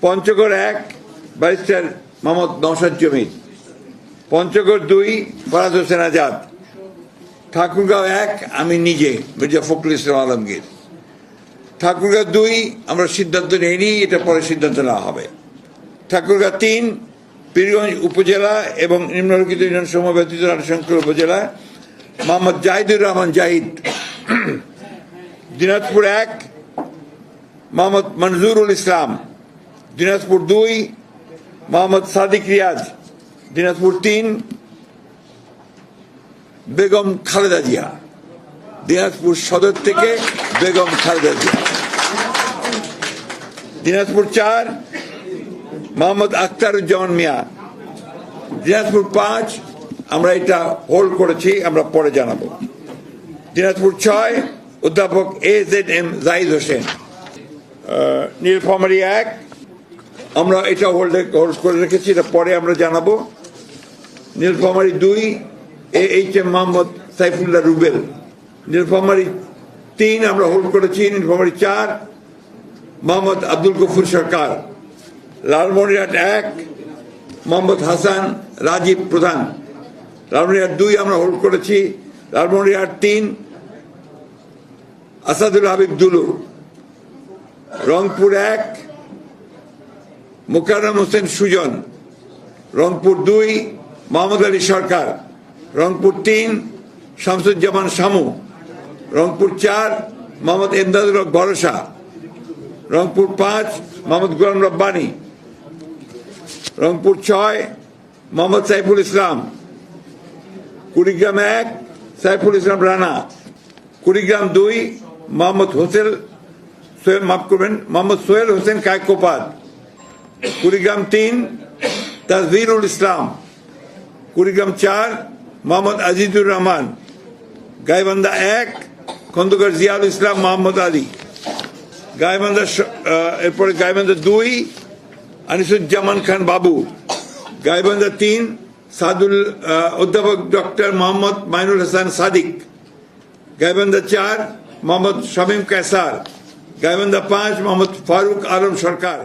Panchagarh 1 barrister Mohammad Naushad জমির, পঞ্চগড় 2 ফরাদ হোসেন আজাদ, ঠাকুরগাঁও 1 আমি নিজে মির্জা ফখরুল ইসলাম আলমগীর। ঠাকুরগাঁও 2 আমরা সিদ্ধান্ত নেইনি, এটা পরে সিদ্ধান্ত নেওয়া হবে। ঠাকুরগাঁও 3 পীরগঞ্জ উপজেলা এবং নিম্নলিখিত ইউনিয়ন সমূহ ব্যতীত সংখ্যক উপজেলা মোহাম্মদ জাহিদুর রহমান জাহিদ। দিনাজপুর 1 মোহাম্মদ মনজুরুল ইসলাম, দিনাজপুর 2 মোহাম্মদ সাদিক রিয়াজ, দিনাজপুর 3 বেগম খালেদা জিয়া, দিনাজপুর সদর থেকে বেগম খালেদা জিয়া। দিনাজপুর 4 মোহাম্মদ আখতারুজ্জামান মিয়া, দিনাজপুর 5 আমরা এটা হোল্ড করেছি, আমরা পরে জানাবো। দিনাজপুর 6 অধ্যাপক AZM জাহিদ হোসেন। নীলফামারী 1 আমরা এটা হোল্ড করে রেখেছি, এটা পরে আমরা জানাবো। নীলফামারী 2 AHM মোহাম্মদ সাইফুল্লাহ রুবেল। নীলফামারী 3 আমরা হোল্ড করেছি। নীলফামারী 4 মোহাম্মদ আব্দুল গফুর সরকার। লালমনিরহাট 1 মোহাম্মদ হাসান রাজীব প্রধান। লালমনিরহাট 2 আমরা হোল্ড করেছি। লালমনিরহাট 3 আসাদুল হাবিব দুলু। রংপুর 1 মোকাররম হোসেন সুজন। রংপুর 2 মোহাম্মদ আলী সরকার। রংপুর 3 শামসুজ্জামান শামু। রংপুর 4 মোহাম্মদ এমদাদুল হক ভরসা। রংপুর 5 মোহাম্মদ গোলাম রব্বানী। রংপুর 6 মোহাম্মদ সাইফুল ইসলাম। কুড়িগ্রাম 1 সাইফুল ইসলাম রানা। কুড়িগ্রাম 2 মোহাম্মদ মোহাম্মদ সোহেল হোসেন কায়কোপাদ। কুড়িগ্রাম 3 তাজভিরুল ইসলাম। কুড়িগ্রাম 4 মোহাম্মদ আজিজুর রহমান। গাইবান্ধা 1 খন্দকার জিয়াউল ইসলাম মোহাম্মদ আলী। গাইবান্ধা এরপরে গাইবান্ধা 2 আনিসুজ্জামান খান বাবু। গাইবান্ধা 3 অধ্যাপক ডক্টর মোহাম্মদ মাইনুল হাসান সাদিক। গাইবান্ধা 4 মোহাম্মদ শামীম কায়সার। গাইবান্ধা 5 মোহাম্মদ ফারুক আলম সরকার।